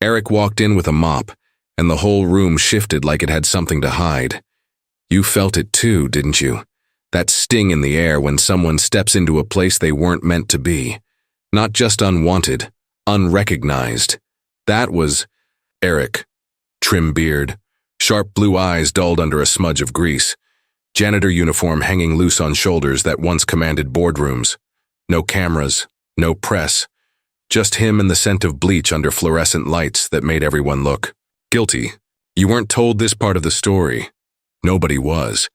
Eric walked in with a mop, and the whole room shifted like it had something to hide. You felt it too, didn't you? That sting in the air when someone steps into a place they weren't meant to be. Not just unwanted, unrecognized. That was Eric. Trim beard, sharp blue eyes dulled under a smudge of grease, janitor uniform hanging loose on shoulders that once commanded boardrooms. No cameras, no press, just him and the scent of bleach under fluorescent lights that made everyone look guilty. You weren't told this part of the story. Nobody was.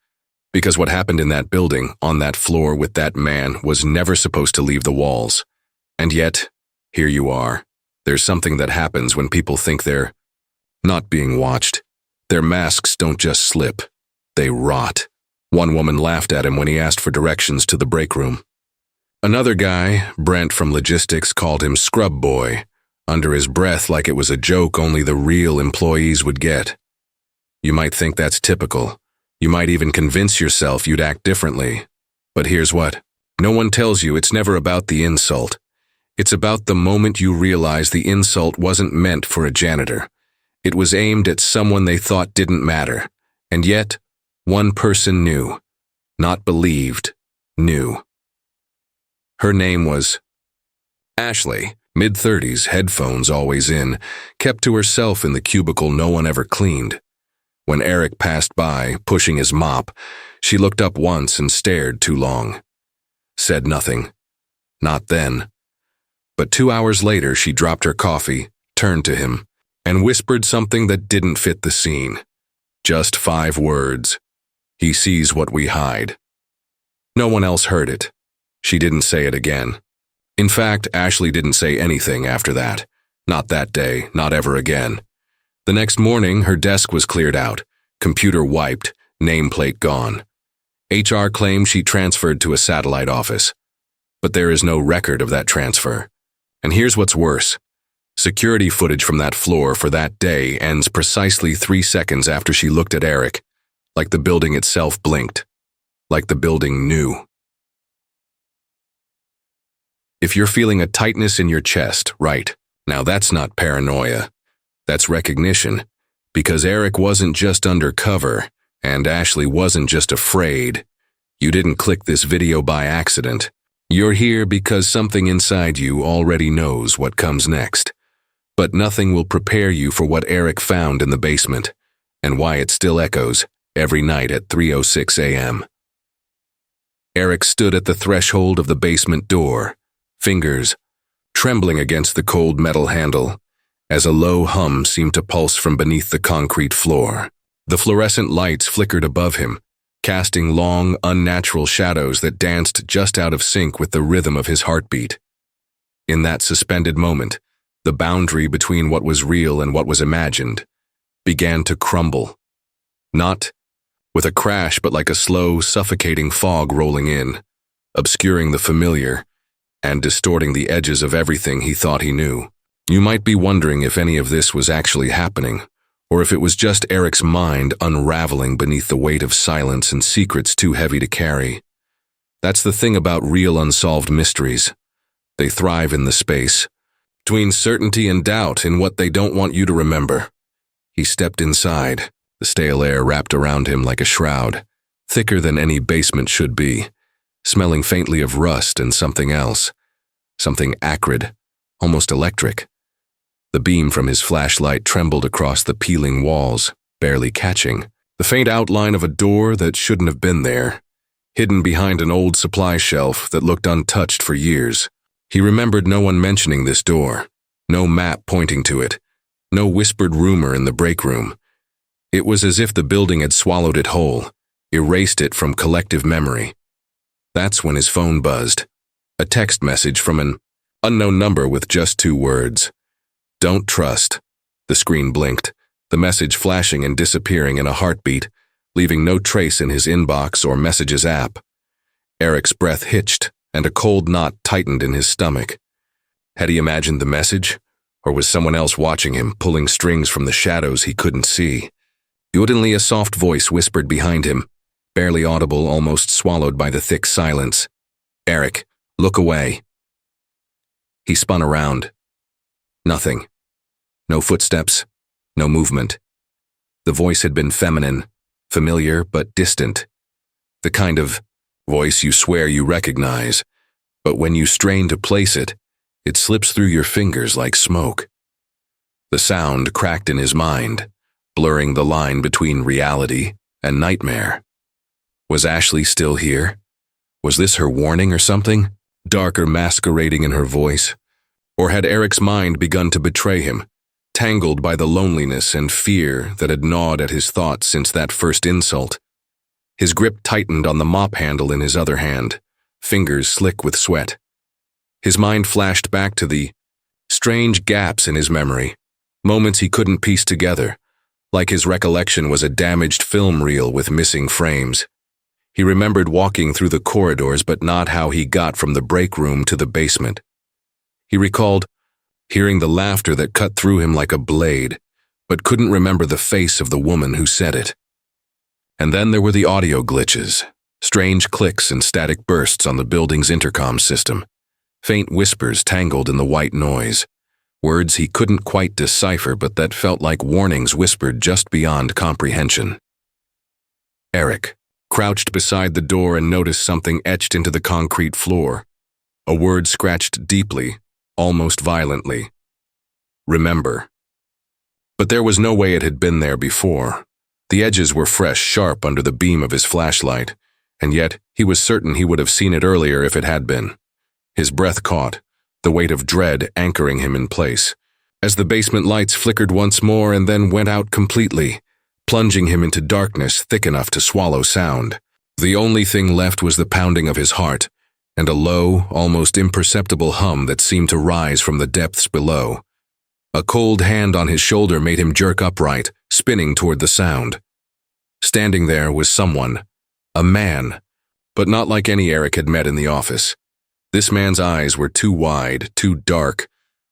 Because what happened in that building, on that floor with that man, was never supposed to leave the walls. And yet, here you are. There's something that happens when people think they're not being watched. Their masks don't just slip. They rot. One woman laughed at him when he asked for directions to the break room. Another guy, Brent from logistics, called him Scrub Boy, under his breath like it was a joke only the real employees would get. You might think that's typical. You might even convince yourself you'd act differently. But here's what. No one tells you it's never about the insult. It's about the moment you realize the insult wasn't meant for a janitor. It was aimed at someone they thought didn't matter. And yet, one person knew. Not believed. Knew. Her name was Ashley, mid-30s, headphones always in, kept to herself in the cubicle no one ever cleaned. When Eric passed by, pushing his mop, she looked up once and stared too long. Said nothing. Not then. But 2 hours later, she dropped her coffee, turned to him, and whispered something that didn't fit the scene. Just 5 words. He sees what we hide. No one else heard it. She didn't say it again. In fact, Ashley didn't say anything after that. Not that day, not ever again. The next morning, her desk was cleared out, computer wiped, nameplate gone. HR claimed she transferred to a satellite office. But there is no record of that transfer. And here's what's worse. Security footage from that floor for that day ends precisely 3 seconds after she looked at Eric, like the building itself blinked, like the building knew. If you're feeling a tightness in your chest, right, now that's not paranoia. That's recognition, because Eric wasn't just undercover, and Ashley wasn't just afraid. You didn't click this video by accident. You're here because something inside you already knows what comes next. But nothing will prepare you for what Eric found in the basement, and why it still echoes every night at 3:06 a.m. Eric stood at the threshold of the basement door, fingers trembling against the cold metal handle, as a low hum seemed to pulse from beneath the concrete floor. The fluorescent lights flickered above him, casting long, unnatural shadows that danced just out of sync with the rhythm of his heartbeat. In that suspended moment, the boundary between what was real and what was imagined began to crumble. Not with a crash, but like a slow, suffocating fog rolling in, obscuring the familiar and distorting the edges of everything he thought he knew. You might be wondering if any of this was actually happening, or if it was just Eric's mind unraveling beneath the weight of silence and secrets too heavy to carry. That's the thing about real unsolved mysteries. They thrive in the space between certainty and doubt, in what they don't want you to remember. He stepped inside, the stale air wrapped around him like a shroud, thicker than any basement should be, smelling faintly of rust and something else, something acrid, almost electric. The beam from his flashlight trembled across the peeling walls, barely catching the faint outline of a door that shouldn't have been there, hidden behind an old supply shelf that looked untouched for years. He remembered no one mentioning this door, no map pointing to it, no whispered rumor in the break room. It was as if the building had swallowed it whole, erased it from collective memory. That's when his phone buzzed. A text message from an unknown number with just 2 words. Don't trust. The screen blinked, the message flashing and disappearing in a heartbeat, leaving no trace in his inbox or messages app. Eric's breath hitched, and a cold knot tightened in his stomach. Had he imagined the message, or was someone else watching him, pulling strings from the shadows he couldn't see? Suddenly a soft voice whispered behind him, barely audible, almost swallowed by the thick silence. Eric, look away. He spun around. Nothing. No footsteps, no movement. The voice had been feminine, familiar but distant. The kind of voice you swear you recognize, but when you strain to place it, it slips through your fingers like smoke. The sound cracked in his mind, blurring the line between reality and nightmare. Was Ashley still here? Was this her warning or something, darker masquerading in her voice? Or had Eric's mind begun to betray him, tangled by the loneliness and fear that had gnawed at his thoughts since that first insult? His grip tightened on the mop handle in his other hand, fingers slick with sweat. His mind flashed back to the strange gaps in his memory, moments he couldn't piece together, like his recollection was a damaged film reel with missing frames. He remembered walking through the corridors, but not how he got from the break room to the basement. He recalled hearing the laughter that cut through him like a blade, but couldn't remember the face of the woman who said it. And then there were the audio glitches, strange clicks and static bursts on the building's intercom system, faint whispers tangled in the white noise, words he couldn't quite decipher but that felt like warnings whispered just beyond comprehension. Eric crouched beside the door and noticed something etched into the concrete floor, a word scratched deeply, almost violently. Remember. But there was no way it had been there before. The edges were fresh, sharp under the beam of his flashlight, and yet he was certain he would have seen it earlier if it had been. His breath caught, the weight of dread anchoring him in place, as the basement lights flickered once more and then went out completely, plunging him into darkness thick enough to swallow sound. The only thing left was the pounding of his heart, and a low, almost imperceptible hum that seemed to rise from the depths below. A cold hand on his shoulder made him jerk upright, spinning toward the sound. Standing there was someone, a man, but not like any Eric had met in the office. This man's eyes were too wide, too dark,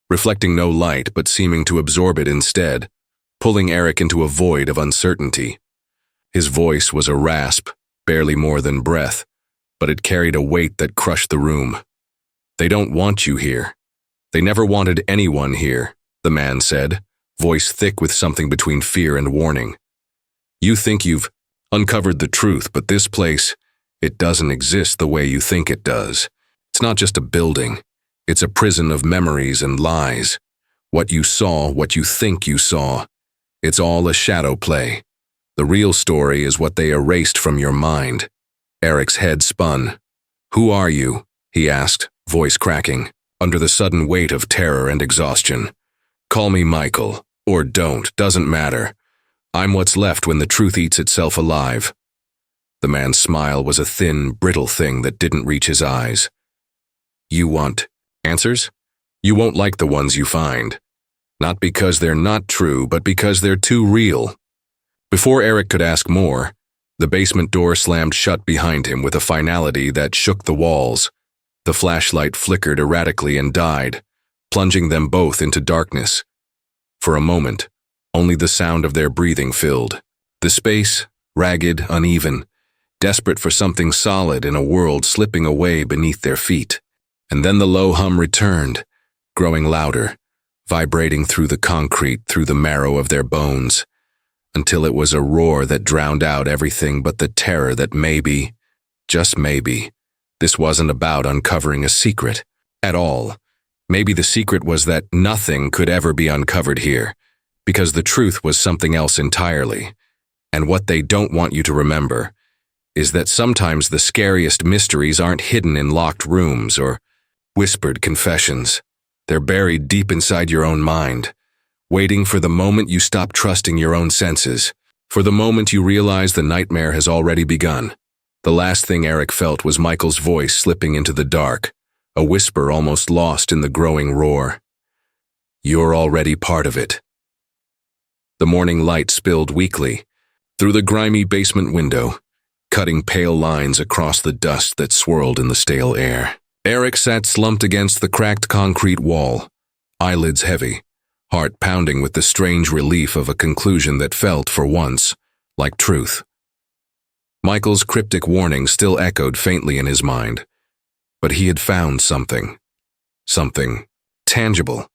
reflecting no light but seeming to absorb it instead, pulling Eric into a void of uncertainty. His voice was a rasp, barely more than breath, but it carried a weight that crushed the room. "They don't want you here. They never wanted anyone here," the man said, voice thick with something between fear and warning. "You think you've uncovered the truth, but this place, it doesn't exist the way you think it does. It's not just a building. It's a prison of memories and lies. What you saw, what you think you saw. It's all a shadow play. The real story is what they erased from your mind." Eric's head spun. "Who are you?" he asked, voice cracking, under the sudden weight of terror and exhaustion. "Call me Michael, or don't, doesn't matter. I'm what's left when the truth eats itself alive." The man's smile was a thin, brittle thing that didn't reach his eyes. "You want answers? You won't like the ones you find. Not because they're not true, but because they're too real." Before Eric could ask more, the basement door slammed shut behind him with a finality that shook the walls. The flashlight flickered erratically and died, plunging them both into darkness. For a moment, only the sound of their breathing filled. The space, ragged, uneven, desperate for something solid in a world slipping away beneath their feet. And then the low hum returned, growing louder, vibrating through the concrete, through the marrow of their bones, until it was a roar that drowned out everything but the terror that maybe, just maybe, this wasn't about uncovering a secret at all. Maybe the secret was that nothing could ever be uncovered here, because the truth was something else entirely. And what they don't want you to remember is that sometimes the scariest mysteries aren't hidden in locked rooms or whispered confessions. They're buried deep inside your own mind, waiting for the moment you stop trusting your own senses, for the moment you realize the nightmare has already begun. The last thing Eric felt was Michael's voice slipping into the dark, a whisper almost lost in the growing roar. "You're already part of it." The morning light spilled weakly through the grimy basement window, cutting pale lines across the dust that swirled in the stale air. Eric sat slumped against the cracked concrete wall, eyelids heavy, heart pounding with the strange relief of a conclusion that felt, for once, like truth. Michael's cryptic warning still echoed faintly in his mind, but he had found something tangible.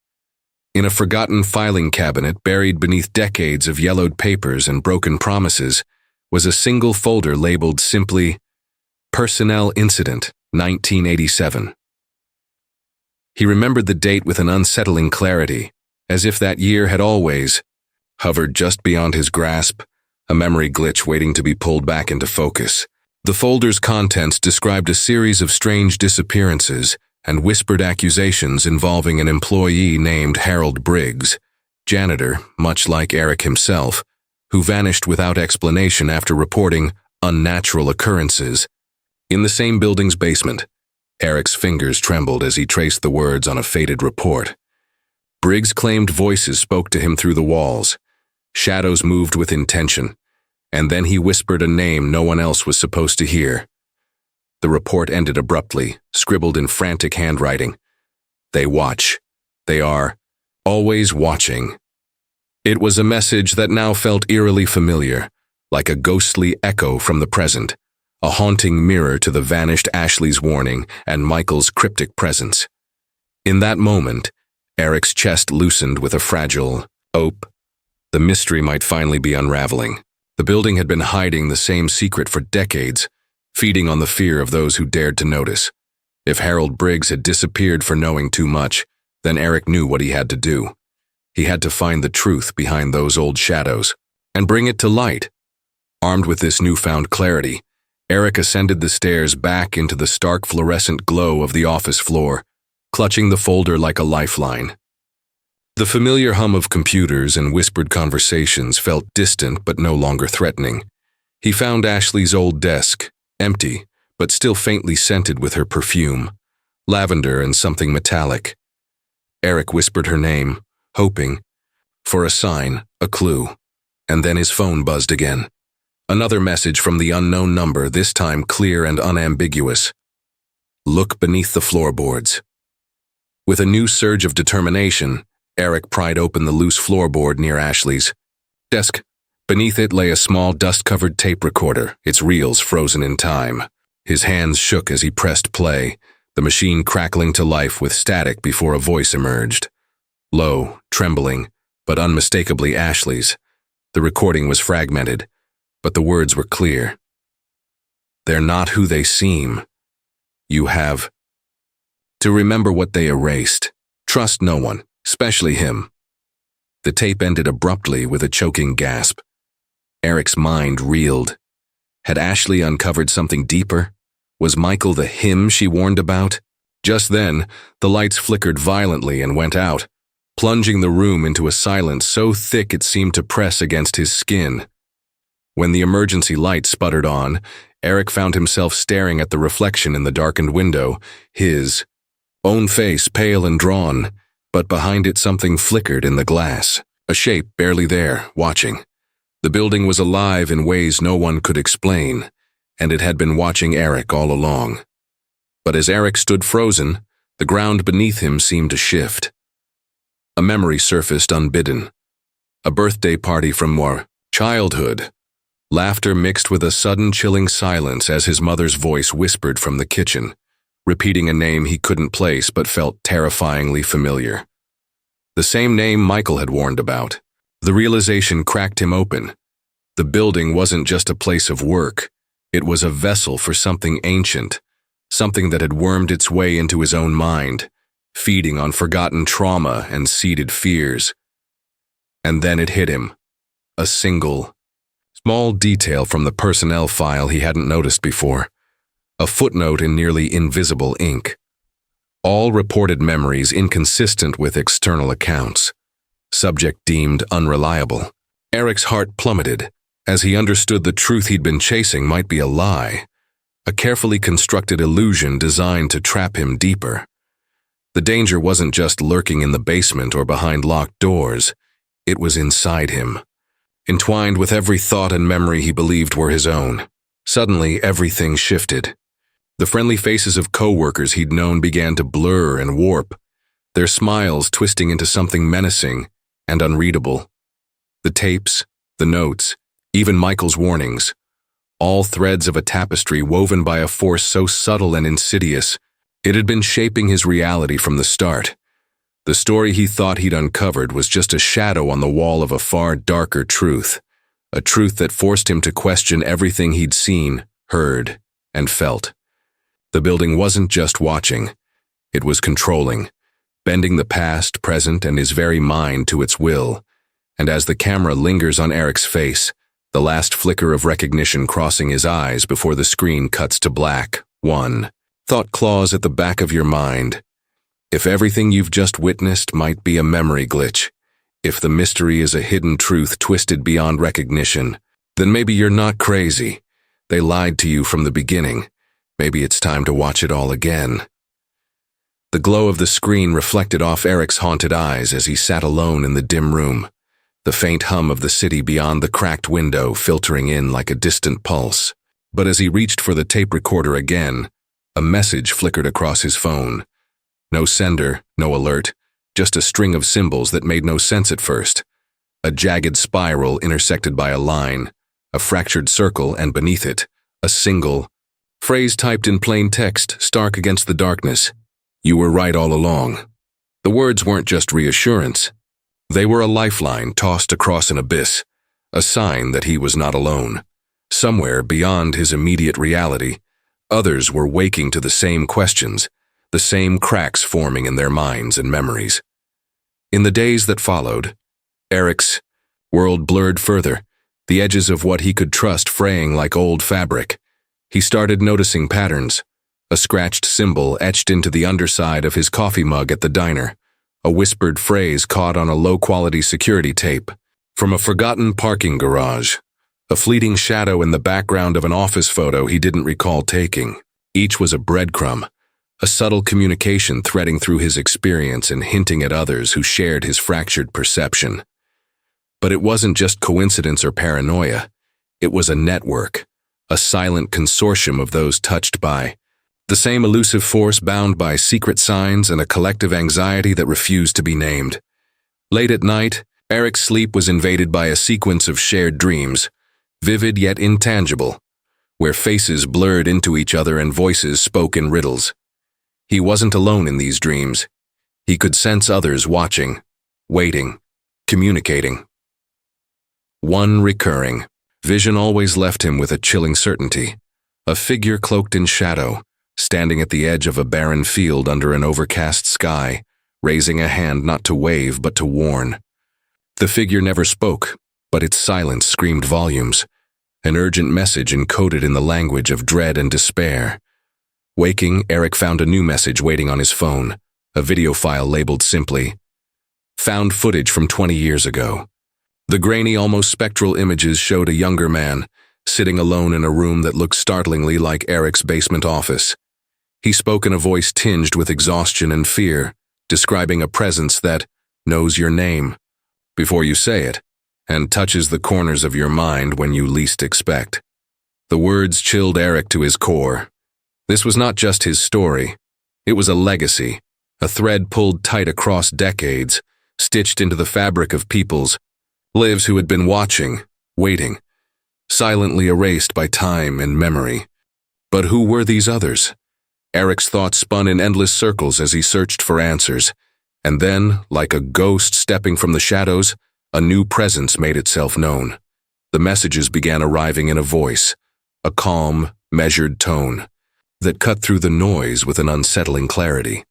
In a forgotten filing cabinet buried beneath decades of yellowed papers and broken promises was a single folder labeled simply, Personnel Incident, 1987. He remembered the date with an unsettling clarity, as if that year had always hovered just beyond his grasp, a memory glitch waiting to be pulled back into focus. The folder's contents described a series of strange disappearances and whispered accusations involving an employee named Harold Briggs, janitor, much like Eric himself, who vanished without explanation after reporting unnatural occurrences. In the same building's basement, Eric's fingers trembled as he traced the words on a faded report. Briggs claimed voices spoke to him through the walls. Shadows moved with intention, and then he whispered a name no one else was supposed to hear. The report ended abruptly, scribbled in frantic handwriting. They watch. They are always watching. It was a message that now felt eerily familiar, like a ghostly echo from the present, a haunting mirror to the vanished Ashley's warning and Michael's cryptic presence. In that moment, Eric's chest loosened with a fragile hope. The mystery might finally be unraveling. The building had been hiding the same secret for decades, feeding on the fear of those who dared to notice. If Harold Briggs had disappeared for knowing too much, then Eric knew what he had to do. He had to find the truth behind those old shadows and bring it to light. Armed with this newfound clarity, Eric ascended the stairs back into the stark fluorescent glow of the office floor, clutching the folder like a lifeline. The familiar hum of computers and whispered conversations felt distant but no longer threatening. He found Ashley's old desk, empty, but still faintly scented with her perfume, lavender and something metallic. Eric whispered her name, hoping for a sign, a clue, and then his phone buzzed again. Another message from the unknown number, this time clear and unambiguous. Look beneath the floorboards. With a new surge of determination, Eric pried open the loose floorboard near Ashley's desk. Beneath it lay a small dust-covered tape recorder, its reels frozen in time. His hands shook as he pressed play, the machine crackling to life with static before a voice emerged. Low, trembling, but unmistakably Ashley's. The recording was fragmented, but the words were clear. They're not who they seem. You have to remember what they erased. Trust no one, especially him. The tape ended abruptly with a choking gasp. Eric's mind reeled. Had Ashley uncovered something deeper? Was Michael the him she warned about? Just then, the lights flickered violently and went out, plunging the room into a silence so thick it seemed to press against his skin. When the emergency light sputtered on, Eric found himself staring at the reflection in the darkened window, his own face pale and drawn, but behind it something flickered in the glass, a shape barely there, watching. The building was alive in ways no one could explain, and it had been watching Eric all along. But as Eric stood frozen, the ground beneath him seemed to shift. A memory surfaced unbidden. A birthday party from more childhood. Laughter mixed with a sudden chilling silence as his mother's voice whispered from the kitchen, repeating a name he couldn't place but felt terrifyingly familiar. The same name Michael had warned about. The realization cracked him open. The building wasn't just a place of work. It was a vessel for something ancient, something that had wormed its way into his own mind, feeding on forgotten trauma and seeded fears. And then it hit him. A single, small detail from the personnel file he hadn't noticed before. A footnote in nearly invisible ink. All reported memories inconsistent with external accounts. Subject deemed unreliable. Eric's heart plummeted as he understood the truth he'd been chasing might be a lie, a carefully constructed illusion designed to trap him deeper. The danger wasn't just lurking in the basement or behind locked doors, it was inside him, entwined with every thought and memory he believed were his own. Suddenly, everything shifted. The friendly faces of coworkers he'd known began to blur and warp, their smiles twisting into something menacing and unreadable. The tapes, the notes, even Michael's warnings, all threads of a tapestry woven by a force so subtle and insidious, it had been shaping his reality from the start. The story he thought he'd uncovered was just a shadow on the wall of a far darker truth, a truth that forced him to question everything he'd seen, heard, and felt. The building wasn't just watching, it was controlling, bending the past, present, and his very mind to its will. And as the camera lingers on Eric's face, the last flicker of recognition crossing his eyes before the screen cuts to black, one thought claws at the back of your mind. If everything you've just witnessed might be a memory glitch, if the mystery is a hidden truth twisted beyond recognition, then maybe you're not crazy. They lied to you from the beginning. Maybe it's time to watch it all again. The glow of the screen reflected off Eric's haunted eyes as he sat alone in the dim room, the faint hum of the city beyond the cracked window filtering in like a distant pulse. But as he reached for the tape recorder again, a message flickered across his phone. No sender, no alert, just a string of symbols that made no sense at first. A jagged spiral intersected by a line, a fractured circle, and beneath it, a single phrase typed in plain text, stark against the darkness. You were right all along. The words weren't just reassurance. They were a lifeline tossed across an abyss, a sign that he was not alone. Somewhere beyond his immediate reality, others were waking to the same questions, the same cracks forming in their minds and memories. In the days that followed, Eric's world blurred further, the edges of what he could trust fraying like old fabric. He started noticing patterns, a scratched symbol etched into the underside of his coffee mug at the diner, a whispered phrase caught on a low-quality security tape from a forgotten parking garage, a fleeting shadow in the background of an office photo he didn't recall taking. Each was a breadcrumb, a subtle communication threading through his experience and hinting at others who shared his fractured perception. But it wasn't just coincidence or paranoia. It was a network, a silent consortium of those touched by the same elusive force, bound by secret signs and a collective anxiety that refused to be named. Late at night, Eric's sleep was invaded by a sequence of shared dreams, vivid yet intangible, where faces blurred into each other and voices spoke in riddles. He wasn't alone in these dreams. He could sense others watching, waiting, communicating. One recurring vision always left him with a chilling certainty, a figure cloaked in shadow, standing at the edge of a barren field under an overcast sky, raising a hand not to wave but to warn. The figure never spoke, but its silence screamed volumes, an urgent message encoded in the language of dread and despair. Waking, Eric found a new message waiting on his phone, a video file labeled simply, "Found footage from 20 years ago." The grainy, almost spectral images showed a younger man, sitting alone in a room that looked startlingly like Eric's basement office. He spoke in a voice tinged with exhaustion and fear, describing a presence that knows your name before you say it, and touches the corners of your mind when you least expect. The words chilled Eric to his core. This was not just his story. It was a legacy, a thread pulled tight across decades, stitched into the fabric of people's lives who had been watching, waiting, silently erased by time and memory. But who were these others? Eric's thoughts spun in endless circles as he searched for answers, and then, like a ghost stepping from the shadows, a new presence made itself known. The messages began arriving in a voice, a calm, measured tone, that cut through the noise with an unsettling clarity.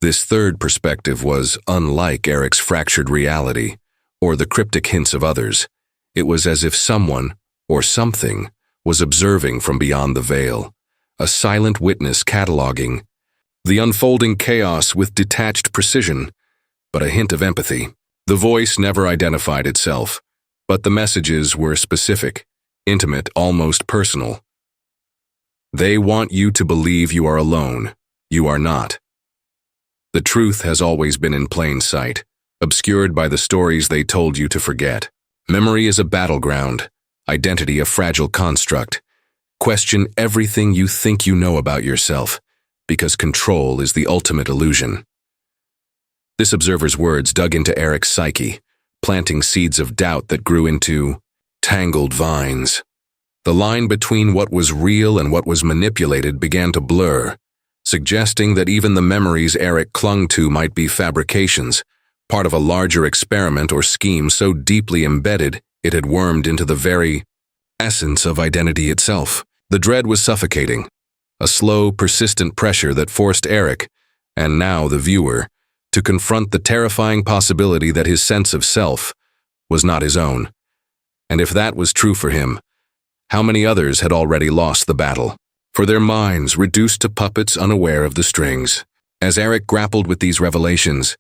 This third perspective was unlike Eric's fractured reality, or the cryptic hints of others. It was as if someone, or something, was observing from beyond the veil, a silent witness cataloging the unfolding chaos with detached precision, but a hint of empathy. The voice never identified itself, but the messages were specific, intimate, almost personal. They want you to believe you are alone. You are not. The truth has always been in plain sight, obscured by the stories they told you to forget. Memory is a battleground, identity a fragile construct. Question everything you think you know about yourself, because control is the ultimate illusion. This observer's words dug into Eric's psyche, planting seeds of doubt that grew into tangled vines. The line between what was real and what was manipulated began to blur, suggesting that even the memories Eric clung to might be fabrications, part of a larger experiment or scheme so deeply embedded it had wormed into the very essence of identity itself. The dread was suffocating, a slow, persistent pressure that forced Eric, and now the viewer, to confront the terrifying possibility that his sense of self was not his own. And if that was true for him, how many others had already lost the battle, for their minds reduced to puppets unaware of the strings? As Eric grappled with these revelations,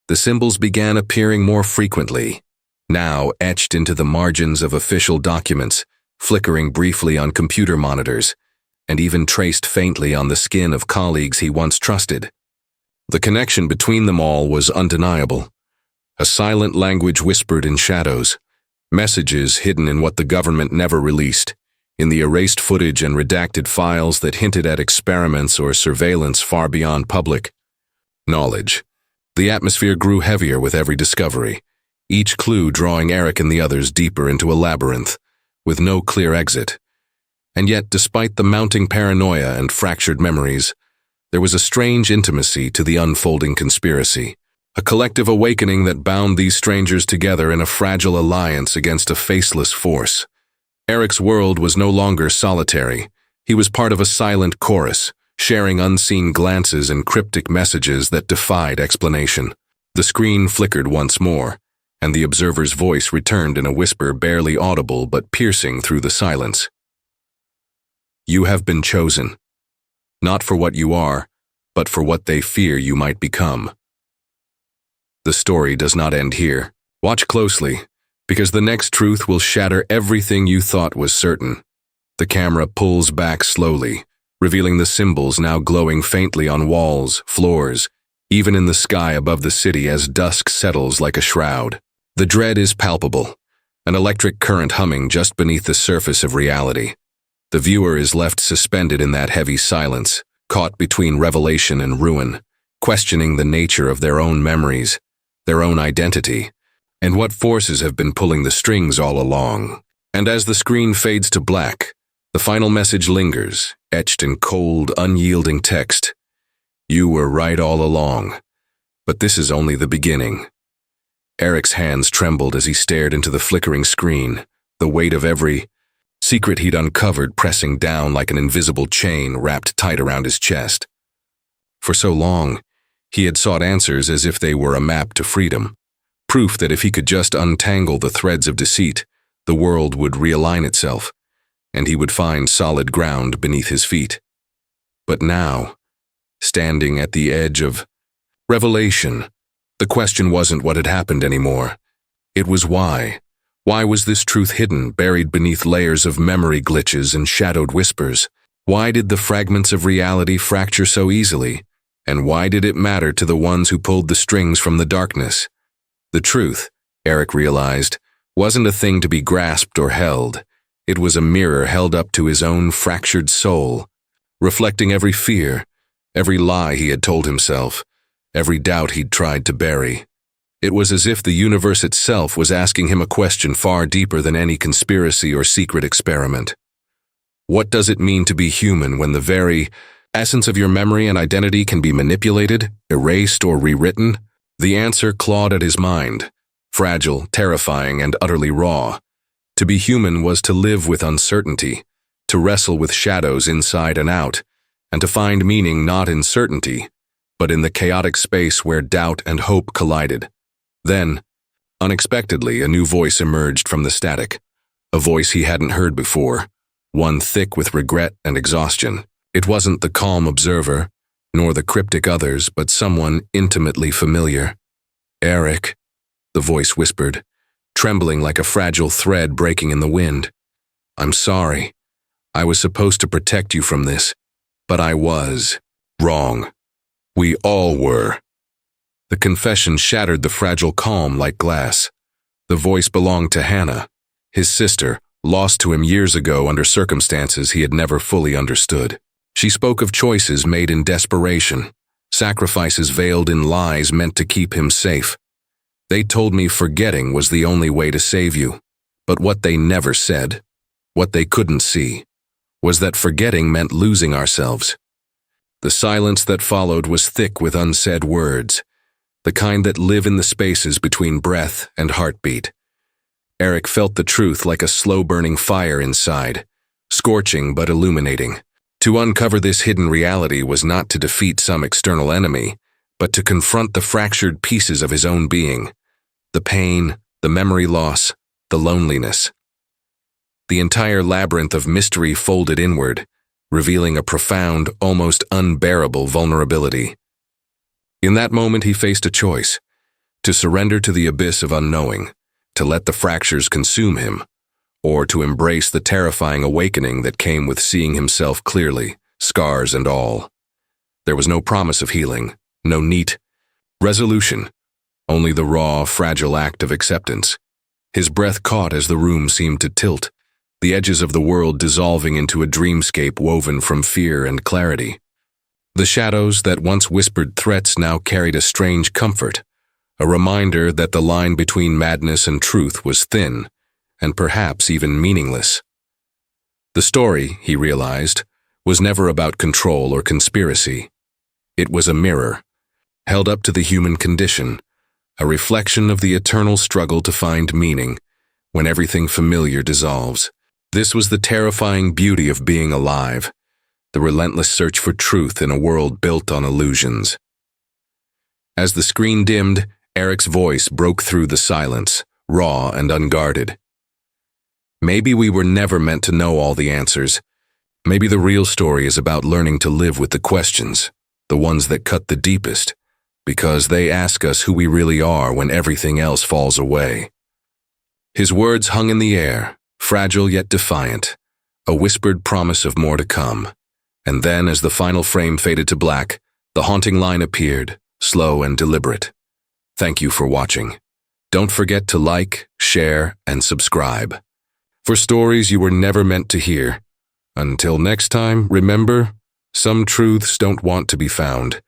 the symbols began appearing more frequently, now etched into the margins of official documents, flickering briefly on computer monitors, and even traced faintly on the skin of colleagues he once trusted. The connection between them all was undeniable. A silent language whispered in shadows, messages hidden in what the government never released, in the erased footage and redacted files that hinted at experiments or surveillance far beyond public knowledge. The atmosphere grew heavier with every discovery, each clue drawing Eric and the others deeper into a labyrinth, with no clear exit. And yet, despite the mounting paranoia and fractured memories, there was a strange intimacy to the unfolding conspiracy, a collective awakening that bound these strangers together in a fragile alliance against a faceless force. Eric's world was no longer solitary. He was part of a silent chorus, sharing unseen glances and cryptic messages that defied explanation. The screen flickered once more, and the observer's voice returned in a whisper barely audible but piercing through the silence. You have been chosen, not for what you are, but for what they fear you might become. The story does not end here. Watch closely, because the next truth will shatter everything you thought was certain. The camera pulls back slowly, revealing the symbols now glowing faintly on walls, floors, even in the sky above the city as dusk settles like a shroud. The dread is palpable, an electric current humming just beneath the surface of reality. The viewer is left suspended in that heavy silence, caught between revelation and ruin, questioning the nature of their own memories, their own identity, and what forces have been pulling the strings all along. And as the screen fades to black, the final message lingers, etched in cold, unyielding text. You were right all along, but this is only the beginning. Eric's hands trembled as he stared into the flickering screen, the weight of every secret he'd uncovered pressing down like an invisible chain wrapped tight around his chest. For so long, he had sought answers as if they were a map to freedom, proof that if he could just untangle the threads of deceit, the world would realign itself, and he would find solid ground beneath his feet. But now, standing at the edge of revelation, the question wasn't what had happened anymore. It was why. Why was this truth hidden, buried beneath layers of memory glitches and shadowed whispers? Why did the fragments of reality fracture so easily? And why did it matter to the ones who pulled the strings from the darkness? The truth, Eric realized, wasn't a thing to be grasped or held. It was a mirror held up to his own fractured soul, reflecting every fear, every lie he had told himself, every doubt he'd tried to bury. It was as if the universe itself was asking him a question far deeper than any conspiracy or secret experiment. What does it mean to be human when the very essence of your memory and identity can be manipulated, erased, or rewritten? The answer clawed at his mind, fragile, terrifying, and utterly raw. To be human was to live with uncertainty, to wrestle with shadows inside and out, and to find meaning not in certainty, but in the chaotic space where doubt and hope collided. Then, unexpectedly, a new voice emerged from the static, a voice he hadn't heard before, one thick with regret and exhaustion. It wasn't the calm observer, nor the cryptic others, but someone intimately familiar. Eric, the voice whispered, trembling like a fragile thread breaking in the wind. I'm sorry. I was supposed to protect you from this, but I was wrong. We all were. The confession shattered the fragile calm like glass. The voice belonged to Hannah, his sister, lost to him years ago under circumstances he had never fully understood. She spoke of choices made in desperation, sacrifices veiled in lies meant to keep him safe. They told me forgetting was the only way to save you, but what they never said, what they couldn't see, was that forgetting meant losing ourselves. The silence that followed was thick with unsaid words, the kind that live in the spaces between breath and heartbeat. Eric felt the truth like a slow-burning fire inside, scorching but illuminating. To uncover this hidden reality was not to defeat some external enemy, but to confront the fractured pieces of his own being, the pain, the memory loss, the loneliness. The entire labyrinth of mystery folded inward, revealing a profound, almost unbearable vulnerability. In that moment he faced a choice: to surrender to the abyss of unknowing, to let the fractures consume him, or to embrace the terrifying awakening that came with seeing himself clearly, scars and all. There was no promise of healing, no neat resolution, only the raw, fragile act of acceptance. His breath caught as the room seemed to tilt, the edges of the world dissolving into a dreamscape woven from fear and clarity. The shadows that once whispered threats now carried a strange comfort, a reminder that the line between madness and truth was thin, and perhaps even meaningless. The story, he realized, was never about control or conspiracy. It was a mirror, held up to the human condition, a reflection of the eternal struggle to find meaning when everything familiar dissolves. This was the terrifying beauty of being alive, the relentless search for truth in a world built on illusions. As the screen dimmed, Eric's voice broke through the silence, raw and unguarded. Maybe we were never meant to know all the answers. Maybe the real story is about learning to live with the questions, the ones that cut the deepest, because they ask us who we really are when everything else falls away. His words hung in the air, fragile yet defiant, a whispered promise of more to come. And then, as the final frame faded to black, the haunting line appeared, slow and deliberate. Thank you for watching. Don't forget to like, share, and subscribe for stories you were never meant to hear. Until next time, remember, some truths don't want to be found.